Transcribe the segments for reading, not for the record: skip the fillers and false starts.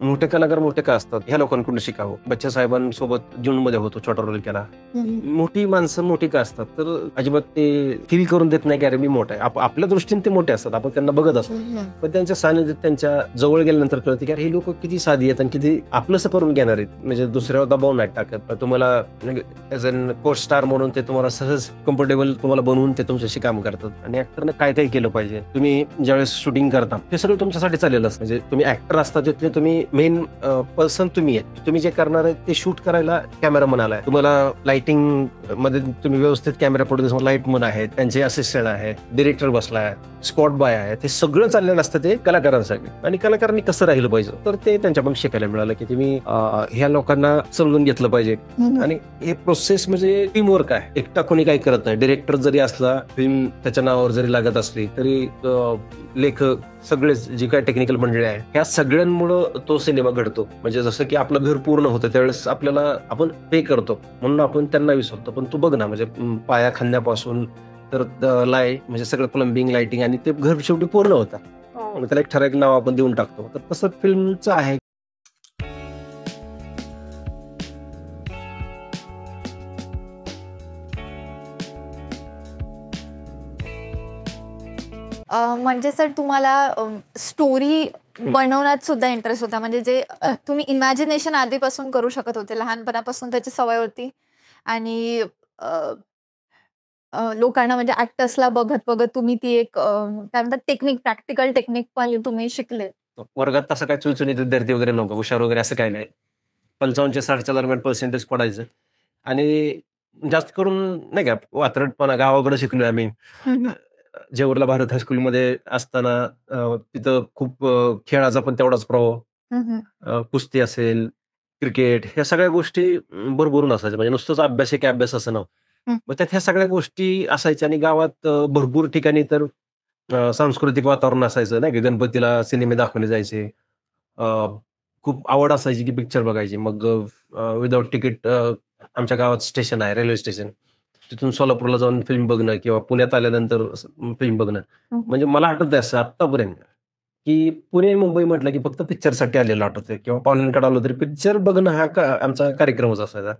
मोठे कलाकार मोठे का असतात ह्या लोकांकडून शिकावं. बच्चा साहेबांसोबत जूनमध्ये होतो, छोटा रोल केला. मोठी माणसं मोठी का असतात तर अजिबात ते फील करून देत नाही की अरे मी मोठा आहे. आपल्या दृष्टीने ते मोठे असतात, आपण त्यांना बघत असतो. पण त्यांच्या सानिध्यात त्यांच्या जवळ गेल्यानंतर कळतं की अरे हे लोक किती साधी आहेत आणि किती आपलंसं करून घेणार आहेत. म्हणजे दुसऱ्यावर दबाव नाही टाकत. तुम्हाला ऍज अन को स्टार म्हणून ते तुम्हाला सहज कम्फर्टेबल तुम्हाला बनवून ते तुमच्याशी काम करतात. आणि ऍक्टरने काय काय केलं पाहिजे, तुम्ही ज्यावेळेस शूटिंग करता ते सगळं तुमच्यासाठी चाललेलं असतं. म्हणजे तुम्ही ऍक्टर असता तिथले तुम्ही मेन पर्सन तुम्ही आहे. तुम्ही जे करणार आहे ते शूट करायला कॅमेरामन आलाय, तुम्हाला लाइटिंग मध्ये तुम्ही व्यवस्थित कॅमेरा प्रोड्युसर, लाईटमन आहेत, त्यांचे असिस्टंट आहे, डिरेक्टर बसलाय, स्पॉट बॉय आहे, ते सगळं चाललेलं असतं ते कलाकारांसाठी. आणि कलाकारांनी कसं राहिलं पाहिजे तर ते त्यांच्याकडून शिकायला मिळालं की तुम्ही ह्या लोकांना समजून घेतलं पाहिजे. आणि हे प्रोसेस म्हणजे टीमवर्क आहे, एकटा कोणी काही करत नाही. डिरेक्टर जरी असला, फिल्म त्याच्या नावावर जरी लागत असली तरी लेखक सगळेच जी काय टेक्निकल मंडळी आहे ह्या सगळ्यांमुळं तो सिनेमा घडतो. म्हणजे जसं की आपलं घर पूर्ण होतं त्यावेळेस आपल्याला आपण पे करतो म्हणून आपण त्यांना विसरतो. पण तू बघ ना, म्हणजे पाया खणण्यापासून तर लाय म्हणजे सगळं प्लंबिंग, लाइटिंग आणि ते घर शेवटी पूर्ण होतं. त्याला एक ठराविक नाव आपण देऊन टाकतो. तर तसं फिल्मचं आहे. म्हणजे सर तुम्हाला स्टोरी बनवण्यात सुद्धा इंटरेस्ट होता, म्हणजे जे तुम्ही इमॅजिनेशन आधीपासून करू शकत होते, लहानपणापासून त्याची सवय होती. आणि लोकांना म्हणजे ऍक्टर्सला बघत बघत तुम्ही ती एक काय म्हणतात टेक्निक, प्रॅक्टिकल टेक्निक पण तुम्ही शिकले. वर्गात तसं काय चुळचुळीत विद्यार्थी वगैरे नव्हतं, हुशार वगैरे असं काही नाही. 55 60च्या दरम्यान पर्सेंटेज पडायचं. आणि जास्त करून नाही का वात्रटपणा गावाकडे शिकलोय आम्ही. जेऊरला भारत हायस्कूलमध्ये असताना तिथं खूप खेळाचा पण तेवढाच प्रभाव. कुस्ती असेल, क्रिकेट, ह्या सगळ्या गोष्टी भरभरून असायच्या. म्हणजे नुसतंच अभ्यास एक अभ्यास असं नव्हतं. मग त्यात ह्या सगळ्या गोष्टी असायच्या. आणि गावात भरपूर ठिकाणी तर सांस्कृतिक वातावरण असायचं नाही का. गणपतीला सिनेमे दाखवले जायचे. अ, खूप आवड असायची की पिक्चर बघायची. मग विदाऊट तिकीट आमच्या गावात स्टेशन आहे, रेल्वे स्टेशन. तिथून सोलापूरला जाऊन फिल्म बघणं किंवा पुण्यात आल्यानंतर फिल्म बघणं. म्हणजे मला आठवतंय असं आत्तापर्यंत की पुणे मुंबई म्हटलं की फक्त पिक्चरसाठी आलेलं आठवतंय किंवा पाहुण्यांकडे आलो तरी पिक्चर बघणं हा आमचा कार्यक्रमच असायचा.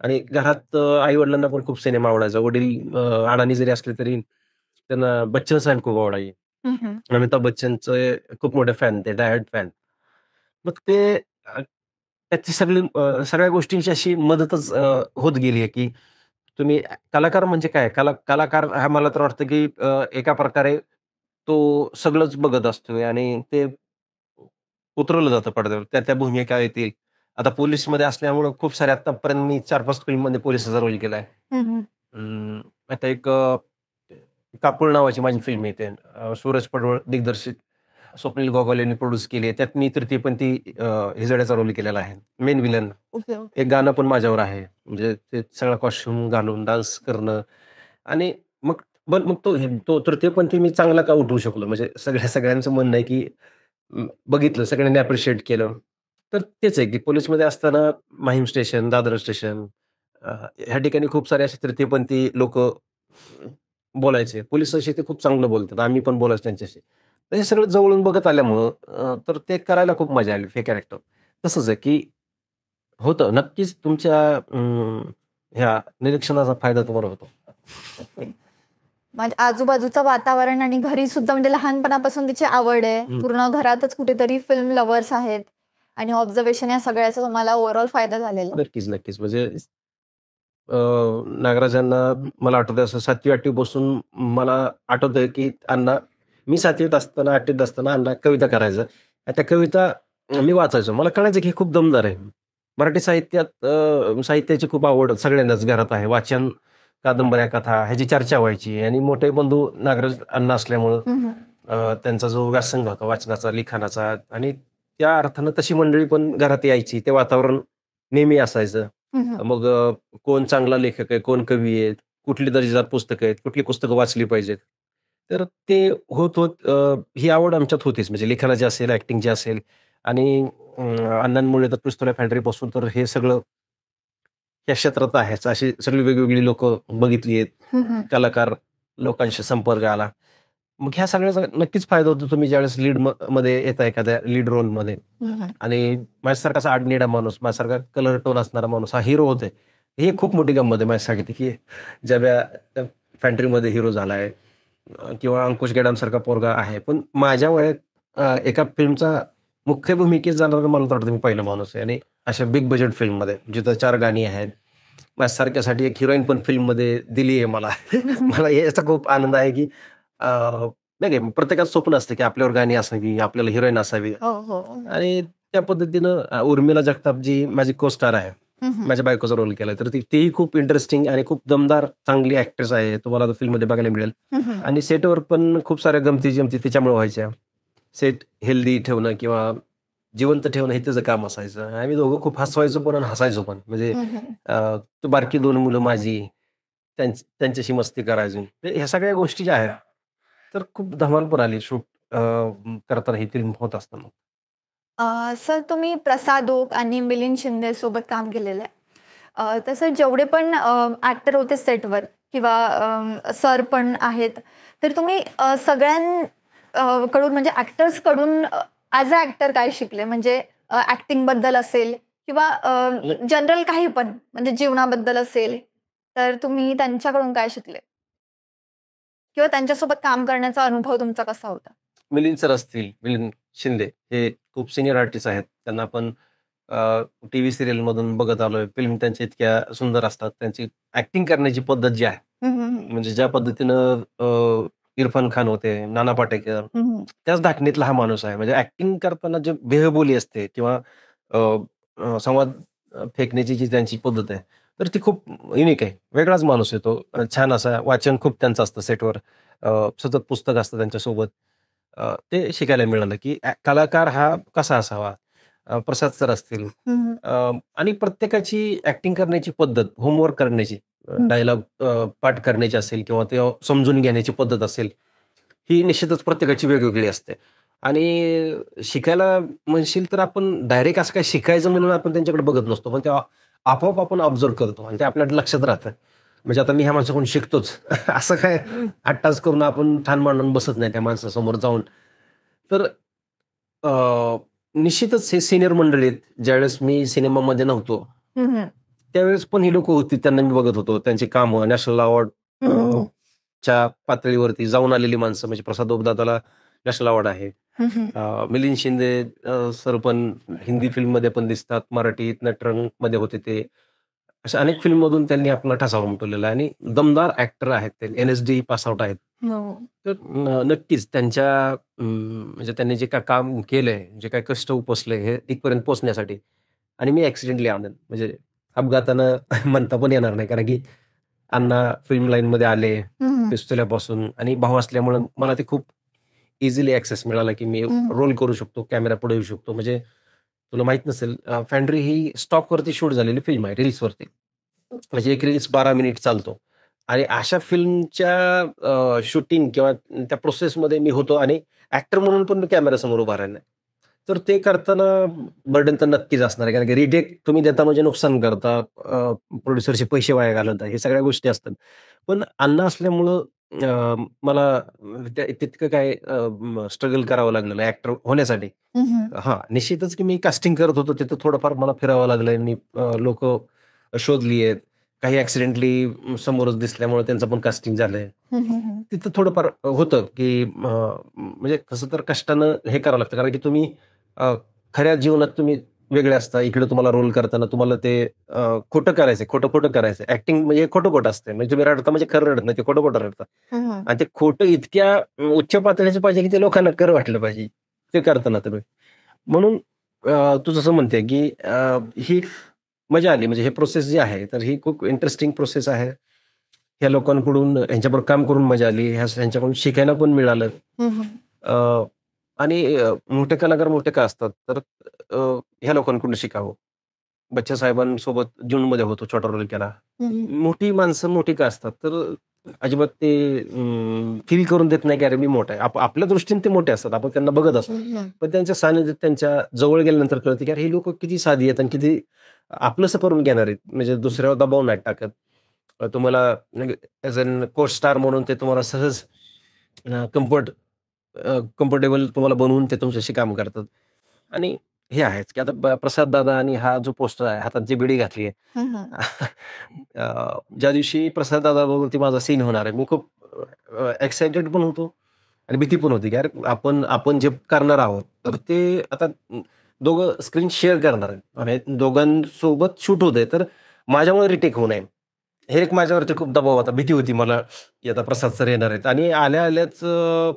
आणि घरात आई वडिलांना पण खूप सिनेमा आवडायचा. वडील अडाणी जरी असले तरी त्यांना बच्चन साहेब खूप आवडायचे. अमिताभ बच्चनचे खूप मोठे फॅन, ते डायहार्ड फॅन. मग ते त्याची सगळ्या गोष्टींची अशी मदतच होत गेली आहे की तुम्ही कलाकार म्हणजे काय, कलाकार हा मला तर वाटतं की एका प्रकारे तो सगळंच बघत असतोय आणि ते उतरवलं जातं पडद्यावर. त्या त्या भूमिका येतील. आता पोलिसमध्ये असल्यामुळं खूप सारे आतापर्यंत मी 4-5 फिल्ममध्ये पोलिसाचा रोल केलाय. आता एक काकुळ नावाची माझी फिल्म येते. सूरज पडवळ दिग्दर्शित, स्वप्नील गोगावले यांनी प्रोड्यूस केली आहे. त्यात मी तृतीयपंथी हिजड्याचा रोल केलेला आहे, मेन विलन. एक गाणं पण माझ्यावर आहे. म्हणजे ते सगळा कॉस्ट्युम घालून डान्स करणं. आणि मग मग तो तृतीयपंथी मी चांगला का उठवू शकलो. म्हणजे सगळ्यांचं म्हणणं आहे की बघितलं, सगळ्यांनी अप्रिशिएट केलं. तर तेच आहे की पोलिसमध्ये असताना माहीम स्टेशन, दादर स्टेशन ह्या ठिकाणी खूप सारे असे तृतीयपंथी लोकं बोलायचे. पोलिसांशी ते खूप चांगलं बोलतात. आम्ही पण बोलायचो त्यांच्याशी. तर हे सगळं जवळून बघत आल्यामुळं तर ते करायला खूप मजा आली ते कॅरेक्टर. तसंच आहे की होतं नक्कीच तुमच्या ह्या निरीक्षणाचा फायदा तुम्हाला होतो. म्हणजे आजूबाजूचं वातावरण आणि घरी सुद्धा म्हणजे लहानपणापासून तिची आवड आहे. पूर्ण घरातच कुठेतरी फिल्म लव्हर्स आहेत आणि ऑब्झर्वेशन या सगळ्याचा तुम्हाला ओव्हरऑल फायदा झालेला. नक्कीच. म्हणजे नागराजांना मला आठवतंय असं 7वी-8वी पासून मला आठवतंय की अण्णा, मी 7वीत असताना 8वीत असताना अण्णा कविता करायचं. आणि त्या कविता मी वाचायचो. मला कळायचं की हे खूप दमदार आहे. मराठी साहित्यात साहित्याची खूप आवड सगळ्यांनाच घरात आहे. वाचन, कादंबऱ्या, कथा ह्याची चर्चा व्हायची. आणि मोठे बंधू नागराज अण्णा असल्यामुळं त्यांचा जो व्यासंग होता वाचनाचा, लिखाणाचा, आणि त्या अर्थानं तशी मंडळी पण घरात यायची. ते वातावरण नेहमी असायचं. मग कोण चांगला लेखक आहे, कोण कवी आहेत, कुठली दर्जेदार पुस्तकं आहेत, कुठली पुस्तकं वाचली पाहिजेत. तर ते होत ही आवड आमच्यात होतीच. म्हणजे लिखाणाची असेल, ॲक्टिंगची असेल. आणि अण्णांमुळे तर पिस्तुल्या फॅक्टरीपासून तर हे सगळं या क्षेत्रात आहेच. अशी सगळी वेगवेगळी लोकं बघितली आहेत. कलाकार लोकांशी संपर्क आला. मग ह्या सगळ्याचा नक्कीच फायदा होतो तुम्ही ज्यावेळेस मध्ये येता एखाद्या लीड रोलमध्ये आणि माझ्यासारखा असा आडनिडा माणूस, माझ्यासारखा कलर टोन असणारा माणूस हा हिरो होतोय. ही खूप मोठी गंमत आहे माझ्यासाठी, की ज्या फॅन्ट्रीमध्ये हिरो झालाय किंवा अंकुश गेडामसारखा पोरगा आहे. पण माझ्या वयात एका फिल्मचा मुख्य भूमिकेत जाणारा मला तर वाटतं मी पहिला माणूस आहे आणि अशा बिग बजेट फिल्ममध्ये जिथं 4 गाणी आहेत. माझ्यासारख्यासाठी एक हिरोईन पण फिल्ममध्ये दिली आहे मला. मला याचा खूप आनंद आहे, की नाही काय प्रत्येकाचं स्वप्न असतं, की आपल्यावर गाणी असावी, आपल्याला हिरोईन असावी हो हो आणि त्या पद्धतीनं उर्मिला जगताप जी माझी को स्टार आहे. माझ्या बायकोचा रोल केलाय. तर तीही खूप इंटरेस्टिंग आणि खूप दमदार चांगली ॲक्ट्रेस आहे. तुम्हाला आता फिल्ममध्ये बघायला मिळेल. आणि सेटवर पण खूप साऱ्या गमती-जमती तिच्यामुळे व्हायच्या. सेट हेल्दी ठेवणं किंवा जिवंत ठेवणं हे त्याचं काम असायचं. आम्ही दोघं खूप हसवायचो पण आणि हसायचो पण. म्हणजे तो बारकी 2 मुलं माझी, त्यांच्याशी मस्ती करायचो. म्हणजे ह्या सगळ्या गोष्टी ज्या आहेत, तर खूप धमाल पण आली शूट करताना ही फिल्म होत असताना. सर तुम्ही प्रसाद ओक आणि मिलिंद शिंदे सोबत काम केलेलं आहे. तसं जेवढे पण ॲक्टर होते सेटवर किंवा सर पण आहेत, तर तुम्ही कडून म्हणजे ॲक्टर्सकडून ॲज अ ॲक्टर काय शिकले? म्हणजे ॲक्टिंगबद्दल असेल किंवा जनरल काही पण म्हणजे जीवनाबद्दल असेल, तर तुम्ही त्यांच्याकडून काय शिकले? किंवा त्यांच्यासोबत काम करण्याचा अनुभव तुमचा कसा होता? मिलिंद सर असतील, मिलिंद शिंदे हे खूप सिनियर आर्टिस्ट आहेत. त्यांना आपण टीव्ही सीरियलमधून बघत आलोय. फिल्म त्यांच्या इतक्या सुंदर असतात. त्यांची ॲक्टिंग करण्याची पद्धत जी आहे, म्हणजे ज्या पद्धतीनं इरफान खान होते, नाना पाटेकर, त्याच धाटणीतला हा माणूस आहे. म्हणजे ॲक्टिंग करताना जे देहबोली असते किंवा अ, अ, संवाद फेकण्याची जी त्यांची पद्धत आहे, तर ती खूप युनिक आहे. वेगळाच माणूस आहे तो. छान असा वाचन खूप त्यांचं असतं सेटवर. सतत पुस्तक असतं त्यांच्यासोबत. ते शिकायला मिळालं, की कलाकार हा कसा असावा. प्रसाद सर असतील आणि प्रत्येकाची ॲक्टिंग करण्याची पद्धत, होमवर्क करण्याची, डायलॉग पाठ करण्याची असेल किंवा ते समजून घेण्याची पद्धत असेल, ही निश्चितच प्रत्येकाची वेगवेगळी असते. आणि शिकायला म्हणशील तर आपण डायरेक्ट असं काय शिकायचं म्हणून आपण त्यांच्याकडे बघत नसतो. पण तेव्हा आपोआप आपण ऑब्झर्व्ह करतो आणि ते आपल्या लक्षात राहतं. म्हणजे आता मी ह्या माणसाकडून शिकतोच. असं काय अट्टास करून आपण ठाण मांडून बसत नाही त्या माणसासमोर जाऊन. तर अ, निश्चितच हे सीनियर मंडळी आहेत. ज्यावेळेस मी सिनेमामध्ये नव्हतो, त्यावेळेस पण ही लोकं होती. त्यांना मी बघत होतो. त्यांची कामं नॅशनल अवॉर्ड च्या पातळीवरती जाऊन आलेली माणसं म्हणजे प्रसाद ओकदादाला नॅशनल अवॉर्ड आहे. मिलिंद शिंदे सर पण हिंदी फिल्ममध्ये पण दिसतात. मराठीत नटरंगमध्ये होते ते. अशा अनेक फिल्ममधून त्यांनी आपला ठसा उमटवलेला आहे आणि दमदार ॲक्टर आहेत ते. एन-एस-डी पास आउट आहेत. हो. तर नक्कीच त्यांच्या म्हणजे त्यांनी जे काही काम केलंय, जे काही कष्ट उपसले हे इथपर्यंत पोहोचण्यासाठी आणि मी ॲक्सिडेंटली आनंद म्हणजे अपघातानं म्हणता पण येणार नाही. कारण की अण्णा फिल्म लाईनमध्ये आले, पिस्तुल्यापासून आणि भाऊ असल्यामुळं मला ते खूप इझिली ॲक्सेस मिळाला, की मी रोल करू शकतो, कॅमेरा पुढे येऊ शकतो. म्हणजे तुला माहीत नसेल फॅन्ड्री ही स्टॉकवरती शूट झालेली फिल्म आहे, रील्सवरती. म्हणजे एक रील्स 12 मिनिट चालतो आणि अशा फिल्मच्या शूटिंग किंवा त्या प्रोसेसमध्ये मी होतो आणि ॲक्टर म्हणून पण मी कॅमेरासमोर उभा राहिला. तर ते करताना बर्डन तर नक्कीच असणार आहे. कारण की रिटेक तुम्ही देता म्हणजे नुकसान करता, प्रोड्युसरचे पैसे वाया घालवता, हे सगळ्या गोष्टी असतात. पण अण्णा असल्यामुळं मला तितकं काय स्ट्रगल करावं लागलं नाही ॲक्टर होण्यासाठी. हां, निश्चितच की मी कास्टिंग करत होतो तिथं थोडंफार मला फिरावं लागलंय आणि शोधली आहेत. काही ॲक्सिडेंटली समोरच दिसल्यामुळे त्यांचं पण कास्टिंग झालंय. तिथं थोडंफार होतं, की म्हणजे कसं तर कष्टानं हे करावं लागतं. कारण की तुम्ही खऱ्या जीवनात तुम्ही वेगळे असता. इकडे तुम्हाला रोल करताना तुम्हाला ते खोटं करायचंय, खोटं-खोटं करायचंय. ॲक्टिंग म्हणजे खोटं-खोटं असते. म्हणजे तुम्ही रडता म्हणजे खरं रडत नाही, ते खोटं-खोटं रडता. आणि ते खोटं इतक्या उच्च पातळीचं पाहिजे, की ते लोकांना खरं वाटलं पाहिजे. ते करताना तुम्ही. म्हणून तू जसं म्हणते, की ही मजा आली. म्हणजे हे प्रोसेस जी आहे, तर ही खूप इंटरेस्टिंग प्रोसेस आहे. ह्या लोकांकडून ह्यांच्याबरोबर काम करून मजा आली. ह्यांच्याकडून शिकायला पण मिळालं. अ, आणि मोठे कलाकार मोठे का असतात? तर ह्या लोकांकडून शिकावं. बच्चा साहेबांसोबत जूनमध्ये होतो, छोटा रोल केला. मोठी माणसं मोठी का असतात? तर अजिबात ते फील करून देत नाही, की अरे मी मोठा आहे. आपल्या दृष्टीने ते मोठे असतात. आपण त्यांना बघत असतो. पण त्यांच्या सानिध्यात त्यांच्या जवळ गेल्यानंतर कळतं, की अरे हे लोकं किती साधी आहेत आणि किती आपलंसं करून घेणार आहेत. म्हणजे दुसऱ्यावर दबाव नाही टाकत. तुम्हाला ॲज अन को स्टार म्हणून ते तुम्हाला सहज कम्फर्टेबल तुम्हाला बनवून ते तुमच्याशी काम करतात. आणि हे आहेच की आता प्रसाद दादा आणि हा जो पोस्टर आहे, हातात जी बिडी घातली आहे. हं, हं. ज्या दिवशी प्रसाद दादाबरोबर माझा सीन होणार आहे, मी खूप एक्साइटेड पण होतो आणि भीती पण होती, की अरे आपण आपण जे करणार आहोत, तर ते आता दोघं स्क्रीन शेअर करणार आहेत आणि दोघांसोबत शूट होतंय, तर माझ्यामुळे रिटेक होऊ नये. हे एक माझ्यावरती खूप दबाव होता. भीती होती मला, की आता प्रसाद सर येणार आहेत आणि आल्या-आल्याच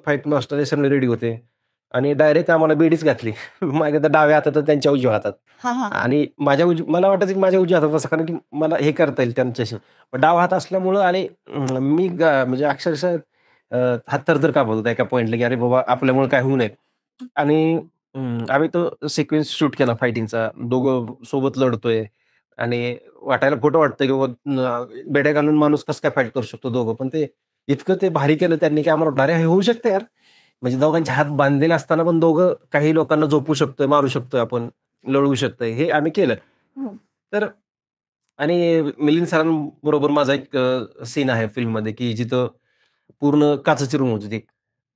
फाईट मास्टर हे सगळे रेडी होते आणि डायरेक्ट आम्हाला बेडीच घातली. माझ्या त्या डाव्या हातात आणि त्यांच्या उजव्या हातात. हां, हां. आणि मला वाटायचं की माझ्या उजव्या हातात असं, कारण की मला हे करता येईल त्यांच्याशी. पण डावा हात असल्यामुळं आणि मी म्हणजे अक्षरशः हात थरथर कापत होता एका पॉइंटला, की अरे बाबा आपल्यामुळे काय होऊ नये. आणि आम्ही तो सिक्वेन्स शूट केला फायटिंगचा. दोघं सोबत लढतोय आणि वाटायला खोटं वाटतं, की बाबा बेड्या घालून माणूस कसं काय फाईट करू शकतो दोघं. पण ते इतकं ते भारी केलं त्यांनी, की आम्हाला वाटलं, "अरे हे होऊ शकतं यार." म्हणजे दोघांचे हात बांधलेले असताना पण दोघं काही लोकांना झोपू शकतोय, मारू शकतोय आपण, लढवू शकतोय. हे आम्ही केलं. हं. तर आणि मिलिंद सरांबरोबर माझा एक सीन आहे फिल्ममध्ये, की जिथं पूर्ण काचेची रूम होती ती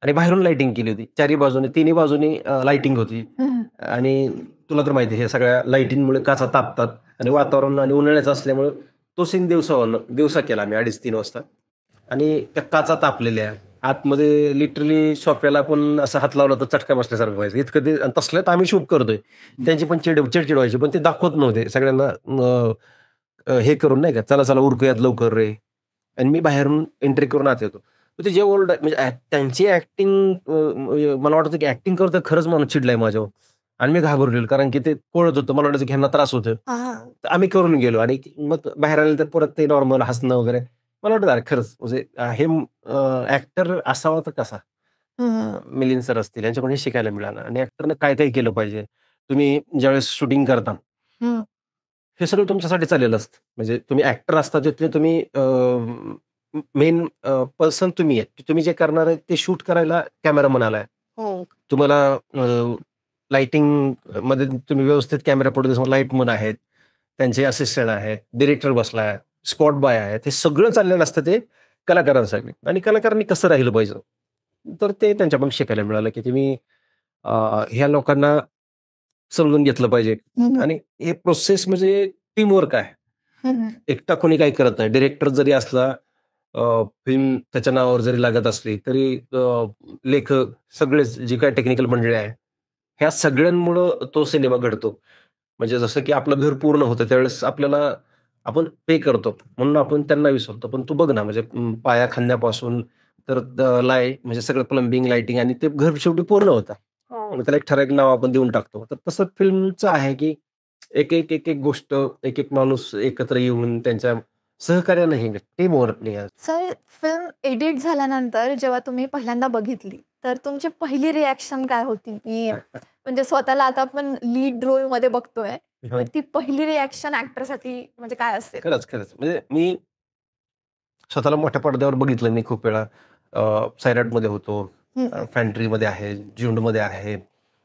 आणि बाहेरून लाइटिंग केली होती. चारी बाजूने, तिन्ही बाजूनी लाइटिंग होती. हं. आणि तुला तर माहिती आहे, हे सगळ्या लाइटिंगमुळे काचा तापतात आणि वातावरण आणि उन्हाळ्याचं असल्यामुळं तो सीन दिवसा केला आम्ही 2:30-3 वाजता आणि त्या काचा तापलेल्या. आतमध्ये लिटरली सोफ्याला पण असा हात लावला तर चटका बसल्यासारखं व्हायचं. इतकं ते आणि तसल्यात आम्ही शूट करतोय. त्यांची पण चिडचिड व्हायची, पण ते दाखवत नव्हते. सगळ्यांना हे करून नाही का, "चला, चला उरकूयात लवकर रे." आणि मी बाहेरून एंट्री करून आत येतो. तर ते जे म्हणजे त्यांची ॲक्टिंग, मला वाटतं की ॲक्टिंग करतोय खरंच माणूस चिडलाय माझ्यावर आणि मी घाबरलेलो, कारण की ते कळत होतं. मला वाटायचं की ह्यांना त्रास होतोय. हां. तर आम्ही करून गेलो आणि मग बाहेर आल्यानंतर परत ते नॉर्मल हसणं वगैरे. मला वाटतं अरे खरंच म्हणजे हे ॲक्टर असावा तर कसा? हं. मिलिंद सर असतील यांच्याकडून हे शिकायला मिळालं आणि ॲक्टरनं काय-काय केलं पाहिजे. तुम्ही ज्यावेळेस शूटिंग करता, हं. हे सगळं तुमच्यासाठी चाललेलं असतं. म्हणजे तुम्ही ॲक्टर असता तिथले तुम्ही मेन पर्सन तुम्ही आहे. तुम्ही जे करणार आहे ते शूट करायला कॅमेरामन आलाय. हो. तुम्हाला लाइटिंगमध्ये तुम्ही व्यवस्थित कॅमेरा प्रोड्युसर, लाईटमन आहेत, त्यांचे असिस्टंट आहेत, डिरेक्टर बसलाय, स्पॉट बॉय आहेत. हे सगळं चाललेलं असतं ते कलाकारांसाठी आणि कलाकारांनी कसं राहिलं पाहिजे. तर ते त्यांच्याकडून शिकायला मिळालं, की तुम्ही अ, ह्या लोकांना समजून घेतलं पाहिजे हं. आणि हे प्रोसेस म्हणजे टीमवर्क आहे. हं. एकटा कोणी काही करत नाही. डिरेक्टर जरी असला, फिल्म त्याच्या नावावर जरी लागत असली, तरी लेखक सगळेच जी काही टेक्निकल मंडळी आहे, ह्या सगळ्यांमुळं तो सिनेमा घडतो. म्हणजे जसं की आपलं घर पूर्ण होतं त्यावेळेस आपल्याला आपण पे करतो. म्हणून आपण त्यांना विसरतो. पण तू बघ ना, म्हणजे पाया खणण्यापासून तर म्हणजे सगळं प्लंबिंग, लाइटिंग आणि ते घर शेवटी पूर्ण होतं. मग त्याला एक ठराविक नाव आपण देऊन टाकतो. तर तसं फिल्मचं आहे, की एक गोष्ट, एक माणूस एकत्र येऊन त्यांच्या सहकार्यानं हे टीमवर्कने. सर, फिल्म एडिट झाल्यानंतर जेव्हा तुम्ही पहिल्यांदा बघितली, तर तुमची पहिली रिएक्शन काय होती? की म्हणजे स्वतःला आता आपण लीड रोलमध्ये बघतोय, तर ती पहिली रिएक्शन ॲक्टरसाठी म्हणजे काय असेल? खरंच. म्हणजे मी स्वतःला मोठ्या पडद्यावर बघितलं मी खूप वेळा. सैराटमध्ये होतो, हं. फॅन्ट्रीमध्ये आहे, झुंडमध्ये आहे,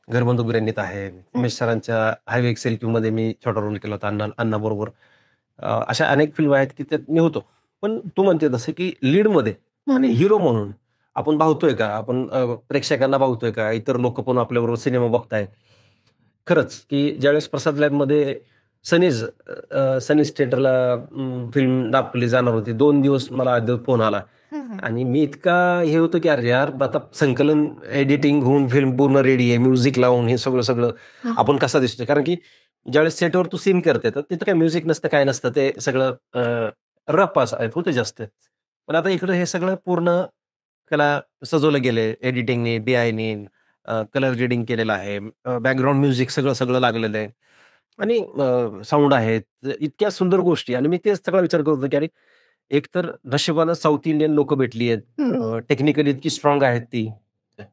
घरबंधू बिर्याणीत आहे. उमेश सरांच्या हायवे एक्सएलक्यूमध्ये मी छोटा रोल केला होता अण्णाबरोबर. अशा अनेक फिल्म आहेत की त्यात मी होतो. पण तू म्हणते तसं की लीडमध्ये आणि हं. हिरो म्हणून आपण पाहतोय का? आपण प्रेक्षकांना पाहतोय का? इतर लोकं पण आपल्याबरोबर सिनेमा बघतायत. खरंच की ज्यावेळेस प्रसाद लॅबमध्ये सनीज थिएटरला फिल्म दाखवली जाणार होती. 2 दिवस मला आधी फोन आला हं, हं. आणि मी इतका हे होतो की अरे यार, आता संकलन, एडिटिंग होऊन फिल्म पूर्ण रेडी आहे. म्युझिक लावून हे सगळं हां. आपण कसा दिसतोय. कारण की ज्यावेळेस सेटवर तू सीन करते, तर तिथं काही म्युझिक नसतं, काय नसतं. ते सगळं रफ असं होतं जास्त. पण आता इकडं हे सगळं पूर्ण त्याला सजवलं गेलंय एडिटिंगनी, DIने, कलर ग्रेडिंग केलेलं आहे. बॅकग्राऊंड म्युझिक सगळं लागलेलं आहे आणि साउंड आहेत. इतक्या सुंदर गोष्टी आणि मी तेच सगळा विचार करत होतो, की अरे एकतर नशिबानं साउथ इंडियन लोकं भेटली आहेत. हं. टेक्निकली इतकी स्ट्राँग आहेत ती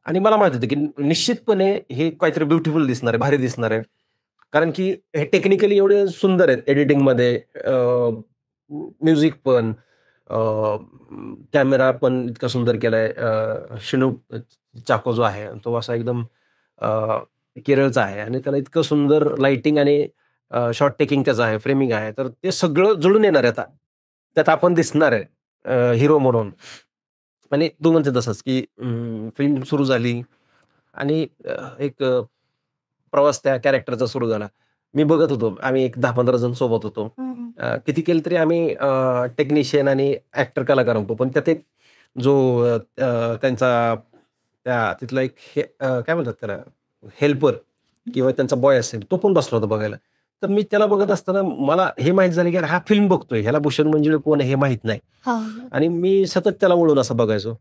आणि मला माहिती होतं, की निश्चितपणे हे काहीतरी ब्युटिफुल दिसणार आहे, भारी दिसणार आहे. कारण की हे टेक्निकली एवढे सुंदर आहेत एडिटिंगमध्ये. म्युझिक पण, कॅमेरा पण इतका सुंदर केलाय. शिनूक चाको जो आहे, तो असा एकदम अ, केरळचा आहे आणि त्याला इतकं सुंदर लाइटिंग आणि शॉट टेकिंग त्याचं आहे, फ्रेमिंग आहे. तर ते सगळं जुळून येणार आहे आता. त्यात आपण दिसणार आहे हिरो म्हणून. आणि तू म्हणते तसंच, की फिल्म सुरू झाली आणि एक प्रवास त्या कॅरेक्टरचा सुरू झाला. मी बघत होतो. आम्ही एक 10-15 जण सोबत होतो. हं, हं. किती केलं तरी आम्ही टेक्निशियन आणि ॲक्टर कलाकार होतो. पण त्यात एक जो त्यांचा त्या तिथला एक काय म्हणतात त्याला हेल्पर किंवा त्यांचा बॉय असेल, तो पण बसला होता बघायला. तर मी त्याला बघत असताना मला हे माहीत झालं, की अरे हा फिल्म बघतोय. ह्याला भूषण मंजुळे कोण आहे हे माहीत नाही. हां. आणि मी सतत त्याला वळून असं बघायचो.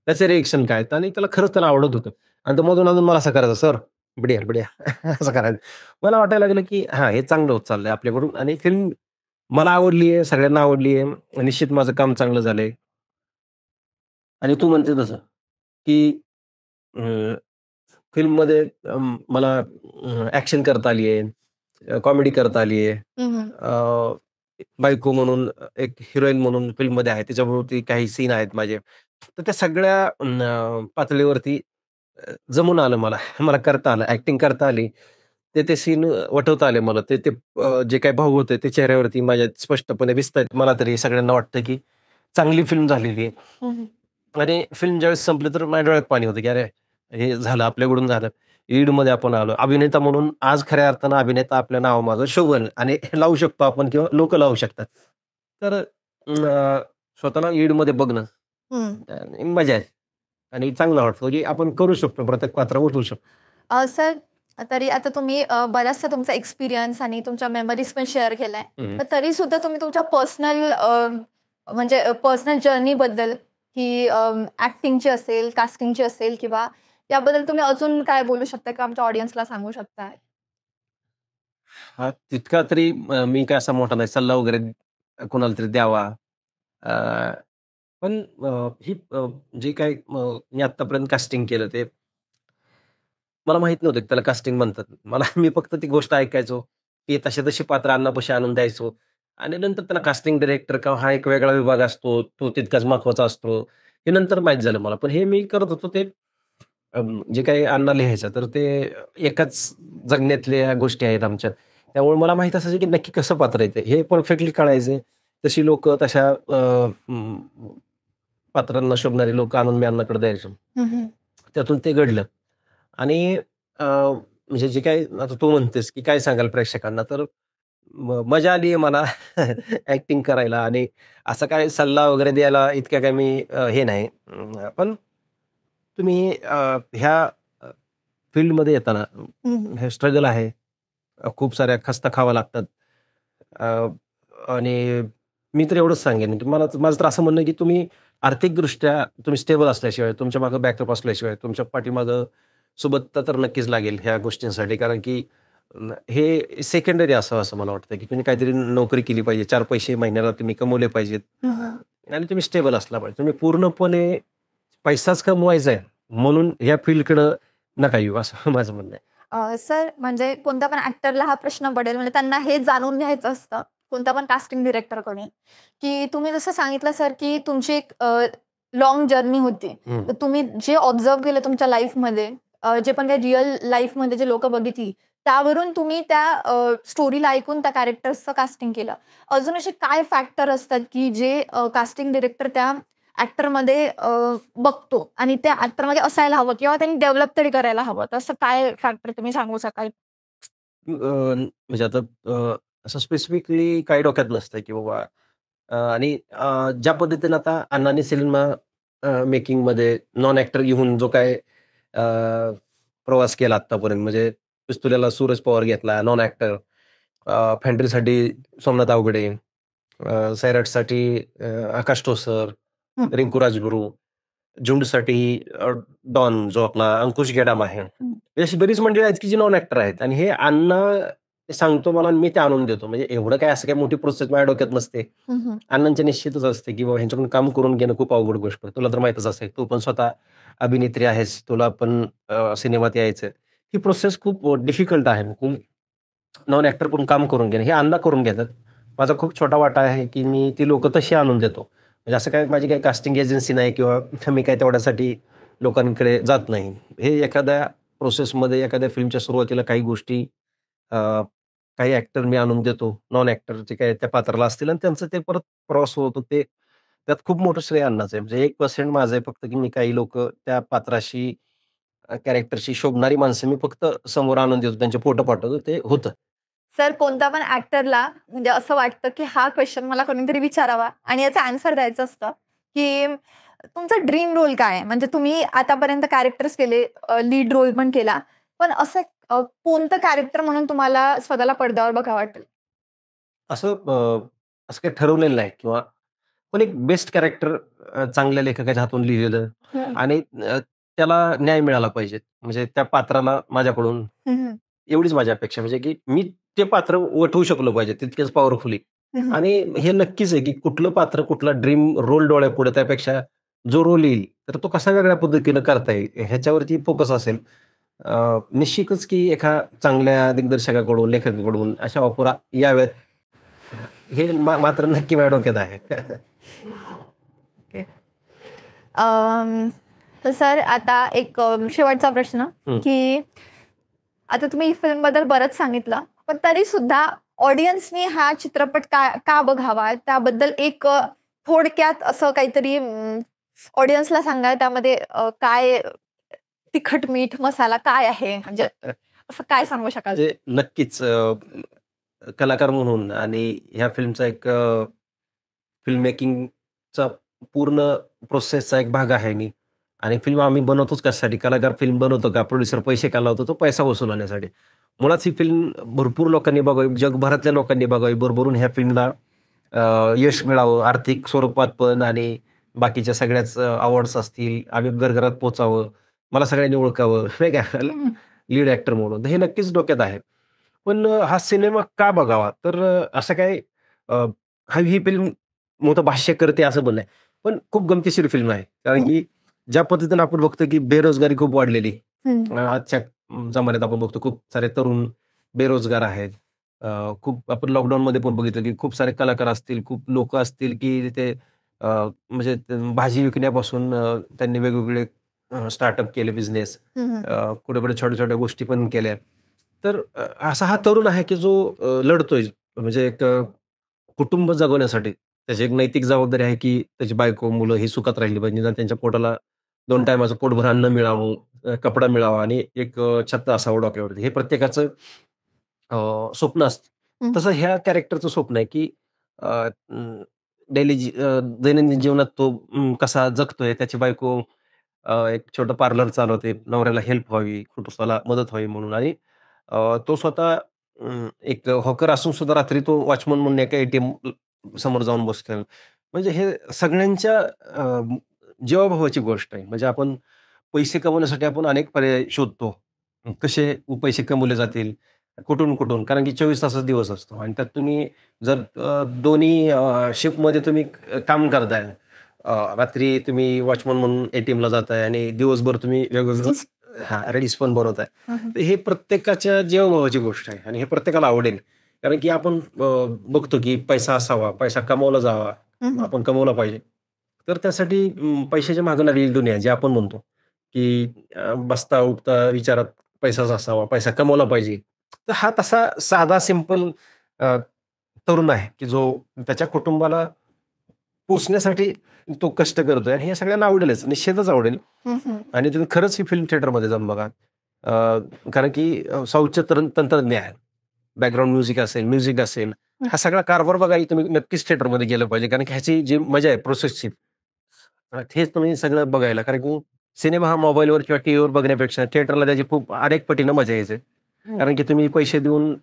त्याचे रिएक्शन काय आहेत आणि त्याला आवडत होतं. आणि तो मधून-अधून मला असं करायचा, "सर, बढिया, बढिया." असं करायचं. मला वाटायला लागलं, की हां, हे चांगलं होत चाललंय आपल्याकडून आणि फिल्म मला आवडली आहे, सगळ्यांना आवडली आहे. निश्चित माझं काम चांगलं झालंय. आणि तू म्हणते तसं, की अ, फिल्ममध्ये मला ॲक्शन करता आली आहे, कॉमेडी करता आली आहे. हं, हं. बायको म्हणून एक हिरोईन म्हणून फिल्ममध्ये आहे. त्याच्याभोवती काही सीन आहेत माझे. तर त्या सगळ्या पातळीवरती जमून आलं मला. मला करता आलं, ॲक्टिंग करता आली. ते सीन वठवता आले मला. ते ते जे काही भाव होते ते चेहऱ्यावरती माझ्या स्पष्टपणे दिसतायत. मला तरी सगळ्यांना वाटतं, की चांगली फिल्म झालेली आहे. हं, हं. आणि फिल्म ज्यावेळेस संपली तर माझ्या डोळ्यात पाणी होतं, की अरे, हे झालं आपल्याकडून झालं. लीडमध्ये आपण आलो. अभिनेता म्हणून आज खऱ्या अर्थानं अभिनेता आपल्या नावामागं शोभेल आणि लावू शकतो आपण किंवा लोकं लावू शकतात. तर स्वतःला लीडमध्ये बघणं हं. आणि मजा आहे आणि चांगलं वाटतं, की आपण करू शकतो, प्रत्येक पात्र उठवू शकतो. सर तरी आता तुम्ही बराचसा तुमचा एक्सपिरियन्स आणि तुमच्या मेमरीज पण शेअर केलाय. हं. तर तरी सुद्धा तुम्ही तुमच्या पर्सनल म्हणजे पर्सनल जर्नीबद्दल की ॲक्टिंगची असेल, कास्टिंगची असेल किंवा याबद्दल तुम्ही अजून काय बोलू शकता किंवा आमच्या ऑडियन्सला सांगू शकता? हां, तितका तरी मी काय असा मोठा नाही सल्ला वगैरे कोणाला तरी द्यावा. अ, पण ही जे काही मी आत्तापर्यंत कास्टिंग केलं ते मला माहीत नव्हतं की त्याला कास्टिंग म्हणतात. मला मी फक्त ती गोष्ट ऐकायचो, की तशी-तशी पात्र अण्णापाशी आणून द्यायचो आणि नंतर त्याला कास्टिंग डायरेक्टर किंवा हा एक वेगळा विभाग असतो, तो तितकाच महत्त्वाचा असतो. हे नंतर माहीत झालं मला. पण हे मी करत होतो ते जे काही अण्णा लिहायचा तर ते एकाच जगण्यातल्या गोष्टी आहेत आमच्या. त्यामुळे मला माहीत असायचं की नक्की कसं पात्र आहे ते. हे परफेक्टली कळायचे. तशी लोकं तशा पात्रांना शोभणारी लोकं आणून मी अण्णाकडे द्यायचो. हं, हं. त्यातून ते घडलं. आणि म्हणजे जे काही आता तू म्हणतेस, की काय सांगाल प्रेक्षकांना? तर मजा आली आहे मला ॲक्टिंग करायला आणि असा काही सल्ला वगैरे द्यायला इतक्या काही मी हे नाही. पण तुम्ही ह्या फील्डमध्ये येताना हं, हं. हे स्ट्रगल आहे. खूप साऱ्या खस्ता खाव्या लागतात. अ, आणि मी तर एवढंच सांगेन, की माझं तर असं म्हणणं आहे, की तुम्ही आर्थिकदृष्ट्या तुम्ही स्टेबल असल्याशिवाय, तुमच्या मागे बॅकअप असल्याशिवाय, तुमच्या पाठीमागं सुबत्ता तर नक्कीच लागेल ह्या गोष्टींसाठी. कारण की हे सेकंडरी असावं असं मला वाटतं, की तुम्ही काहीतरी नोकरी केली पाहिजे. 4 पैसे महिन्याला तुम्ही कमवले पाहिजेत हं, हं. आणि तुम्ही स्टेबल असला पाहिजे. तुम्ही पूर्णपणे पैसाच कमवायचा आहे म्हणून या फील्डकडं नका येऊ असं माझं म्हणणं आहे. सर म्हणजे कोणत्या पण ॲक्टरला हा प्रश्न पडेल म्हणजे त्यांना हे जाणून घ्यायचं असतं, कोणत्या पण कास्टिंग डिरेक्टरकडून, की तुम्ही जसं सांगितलं सर, की तुमची एक जर्नी होती. हं. तर तुम्ही जे ऑब्झर्व्ह केलं तुमच्या लाईफमध्ये जे पण काही रिअल लाईफमध्ये जे लोकं बघितली, त्यावरून तुम्ही त्या स्टोरीला ऐकून त्या कॅरेक्टर्सचं कास्टिंग केलं. अजून असे काय फॅक्टर असतात, की जे कास्टिंग डिरेक्टर त्या ॲक्टरमध्ये बघतो आणि त्या ॲक्टरमध्ये असायला हवं किंवा त्यांनी डेव्हलप तरी करायला हवं. तर असं काय फॅक्टर तुम्ही सांगू शकाल? म्हणजे आता असं स्पेसिफिकली काही डोक्यात नसतं, की बाबा आणि ज्या पद्धतीने आता अण्णांनी सिनेमा मेकिंगमध्ये नॉन ॲक्टर घेऊन जो काही प्रवास केला आत्तापर्यंत म्हणजे पिस्तुल्याला सूरज पवार घेतला नॉन ॲक्टर. फॅन्ड्रीसाठी सोमनाथ अवघडे, सैराटसाठी आकाश ठोसर, हं, रिंकू राजगुरू, झुंडसाठी डॉन जो आपला अंकुश गेडाम आहे. हं. म्हणजे अशी बरीच मंडळी आहेत, की जी नॉन ॲक्टर आहेत आणि हे अण्णा ते सांगतो मला आणि मी ते आणून देतो. म्हणजे एवढं काय असं काही मोठी प्रोसेस माझ्या डोक्यात नसते. हं, हं. अण्णांच्या निश्चितच असते, की बाबा ह्यांच्याकडून काम करून घेणं खूप अवघड गोष्ट आहे. तुला तर माहीतच असेल. तू पण स्वतः अभिनेत्री आहेस. तुला पण सिनेमात यायचं ही प्रोसेस खूप डिफिकल्ट आहे. खूप नॉन ॲक्टर पण काम करून घेणं, हे अण्णा करून घेतात. माझा खूप छोटा वाटा आहे, की मी ती लोकं तशी आणून देतो. म्हणजे असं काय माझी काही कास्टिंग एजन्सी नाही किंवा मी काय तेवढ्यासाठी लोकांकडे जात नाही. हे एखाद्या प्रोसेसमध्ये एखाद्या फिल्मच्या सुरुवातीला काही गोष्टी अ, काही ॲक्टर मी आणून देतो. नॉन ॲक्टर जे काही त्या पात्राला असतील आणि त्यांचं ते परत प्रवास होतो ते त्यात खूप मोठं श्रेय अण्णाचं आहे. म्हणजे 1% माझं आहे फक्त, की मी काही लोक त्या पात्राशी कॅरेक्टरशी शोभणारी माणसं मी फक्त समोर आणून देतो, त्यांचे फोटो पाठवतो, ते होतं. सर कोणत्या पण ऍक्टरला म्हणजे असं वाटतं की हा क्वेश्चन मला कोणीतरी विचारावा आणि याचा आन्सर द्यायचं असतं की तुमचा ड्रीम रोल काय आहे? म्हणजे तुम्ही आतापर्यंत कॅरेक्टर्स केले, लीड रोल पण केला, पण असं कोणतं कॅरेक्टर म्हणून तुम्हाला स्वतःला पडद्यावर बघा वाटेल? असं काही ठरवलेलं नाही किंवा पण एक बेस्ट कॅरेक्टर चांगल्या लेखकाच्या हातून लिहिलेलं हम्म. आणि त्याला न्याय मिळाला पाहिजे. म्हणजे त्या पात्राला माझ्याकडून हम्म. एवढीच माझी अपेक्षा, म्हणजे की मी ते पात्र वठवू शकलो पाहिजे तितकेच पॉवरफुली. हम्म. आणि हे नक्कीच आहे, की कुठलं पात्र, कुठला ड्रीम रोल डोळ्यापुढे त्यापेक्षा जो रोल येईल, तर तो कसा वेगळ्या पद्धतीनं करता येईल ह्याच्यावरती फोकस असेल. निश्चितच की एका चांगल्या दिग्दर्शकाकडून, लेखकाकडून अशा ऑफर याव्यात, हे मात्र नक्की माझ्या डोक्यात आहे. तर सर आता एक शेवटचा प्रश्न हं. की आता तुम्ही फिल्म बद्दल बरंच सांगितलं, पण तरी सुद्धा ऑडियन्सनी हा चित्रपट का का बघावा त्याबद्दल एक थोडक्यात असं काहीतरी ऑडियन्सला सांगा. त्यामध्ये काय तिखट मीठ मसाला काय आहे, म्हणजे असं काय सांगू शकाल? म्हणजे नक्कीच कलाकार म्हणून आणि ह्या फिल्मचा एक फिल्म मेकिंगचा पूर्ण प्रोसेसचा एक भाग आहे मी. आणि फिल्म आम्ही बनवतोच कशासाठी? कलाकार फिल्म बनवतो का? प्रोड्युसर पैसे का लावतो? तो पैसा वसूल होण्यासाठी. मुळात ही फिल्म भरपूर लोकांनी बघावी, जगभरातल्या लोकांनी बघावी, भरभरून ह्या फिल्मला यश मिळावं, आर्थिक स्वरूपात पण आणि बाकीच्या सगळ्याच अवॉर्ड्स असतील, आम्ही घरघरात पोहोचावं, मला सगळ्यांनी ओळखावं, नाही का? लीड ॲक्टर म्हणून. तर हे नक्कीच डोक्यात आहे. पण हा सिनेमा का बघावा? तर असं काय, अ, ही फिल्म मोठं भाष्य करते असं पण नाही. पण खूप गमतीशीर फिल्म आहे. कारण की ज्या पद्धतीनं आपण बघतो, की बेरोजगारी खूप वाढलेली. आजच्या जमान्यात आपण बघतो खूप सारे तरुण बेरोजगार आहेत. खूप आपण लॉकडाऊनमध्ये पण बघितलं, की खूप सारे कलाकार असतील, खूप लोकं असतील, की ते अ, म्हणजे भाजी विकण्यापासून त्यांनी वेगवेगळे स्टार्टअप केले बिझनेस. कुठे-कुठे छोट्या-छोट्या गोष्टी पण केल्या. तर असा हा तरुण आहे, की जो लढतोय. म्हणजे एक कुटुंब जगवण्यासाठी. त्याची एक नैतिक जबाबदारी आहे, की त्याची बायको, मुलं ही सुखात राहिली पाहिजे. निदान त्यांच्या पोटाला 2 टाईमाचं पोटभर अन्न मिळावं, कपडा मिळावा आणि एक छत्त असावं डोक्यावरती. हे प्रत्येकाचं स्वप्न असतं. हं. तसं ह्या कॅरेक्टरचं स्वप्न आहे, की दैनंदिन जीवनात तो कसा जगतोय. त्याची बायको एक छोटं पार्लर चालवते. नवऱ्याला हेल्प व्हावी, कुटुंबाला मदत व्हावी म्हणून. आणि तो स्वतः एक हॉकर असून सुद्धा रात्री तो वॉचमन म्हणून एका एटीएम समोर जाऊन बसतोय. म्हणजे हे सगळ्यांच्या जीवाभावाची गोष्ट आहे. म्हणजे आपण पैसे कमवण्यासाठी आपण अनेक पर्याय शोधतो. कसे पैसे कमवले जातील, कुठून-कुठून. कारण की 24 तासाचा दिवस असतो आणि त्यात तुम्ही जर दोन्ही शिफ्टमध्ये तुम्ही काम करताय. रात्री तुम्ही वॉचमन म्हणून एटीएमला जाताय आणि दिवसभर तुम्ही वेगवेगळं रील्स पण बनवताय. तर हे प्रत्येकाच्या जीवाभावाची गोष्ट आहे आणि हे प्रत्येकाला आवडेल. कारण की आपण बघतो की पैसा असावा, पैसा कमवला जावा, आपण कमवला पाहिजे. तर त्यासाठी पैशाच्या मागे लागलेली दुनिया जे आपण म्हणतो, की बसता-उठता विचारात पैसाच असावा, पैसा कमवला पाहिजे. तर हा तसा साधा सिंपल तरुण आहे, की जो त्याच्या कुटुंबाला पोसण्यासाठी तो कष्ट करतोय आणि हे सगळ्यांना आवडेलच, निश्चितच आवडेल. आणि तुम्ही खरंच ही फिल्म थिएटरमध्ये जाऊन बघा. कारण की साऊथचं तंत्रज्ञान, बॅकग्राऊंड म्युझिक असेल, हा सगळा कारभार बघायला तुम्ही नक्कीच थिएटरमध्ये गेलं पाहिजे. कारण की ह्याची जी मजा आहे प्रोसेसची, हेच तुम्ही सगळं बघायला. कारण की सिनेमा हा मोबाईलवर किंवा टीव्हीवर बघण्यापेक्षा थिएटरला त्याची खूप अनेक पटीनं मजा यायची. कारण की तुम्ही पैसे देऊन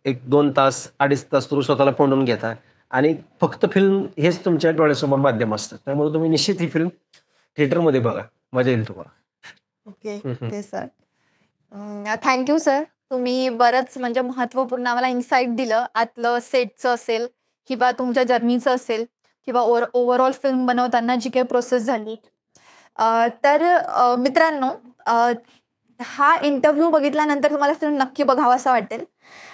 1-2 तास, 2.5 तास तुम्ही स्वतःला कोंडून घेता आणि फक्त फिल्म हेच तुमच्या डोळ्यासमोर माध्यम असतं. त्यामुळे तुम्ही निश्चित ही फिल्म थिएटरमध्ये बघा. मजा येईल तुम्हाला. ओके. हं, हं. Okay sir. Thank you sir. तुम्ही बरंच म्हणजे महत्त्वपूर्ण आम्हाला इन्साईट दिलं. आतलं सेटचं असेल किंवा तुमच्या जर्नीचं असेल किंवा ओव्हरऑल फिल्म बनवताना जी काही प्रोसेस झाली. तर मित्रांनो, हा इंटरव्ह्यू बघितल्यानंतर तुम्हाला फिल्म नक्की बघावासा वाटेल.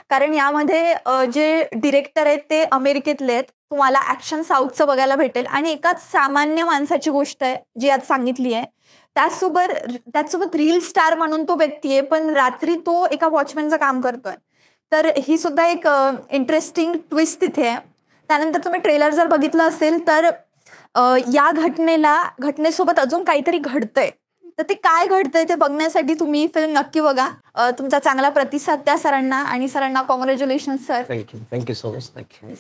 कारण यामध्ये जे डिरेक्टर आहेत ते अमेरिकेतले आहेत. तुम्हाला ॲक्शन साऊथचं बघायला भेटेल आणि एकाच सामान्य माणसाची गोष्ट आहे जी आज सांगितली आहे. त्याचसोबत रील स्टार म्हणून तो व्यक्ती आहे, पण रात्री तो एका वॉचमॅनचं काम करतोय. तर ही सुद्धा एक इंटरेस्टिंग ट्विस्ट तिथे आहे. त्यानंतर तुम्ही ट्रेलर जर बघितलं असेल तर या घटनेसोबत अजून काहीतरी घडतंय, तर ते काय घडतंय ते बघण्यासाठी तुम्ही फिल्म नक्की बघा. तुमचा चांगला प्रतिसाद द्या सरांना, आणि सरांना congratulation sir. Thank you so much. Thank you.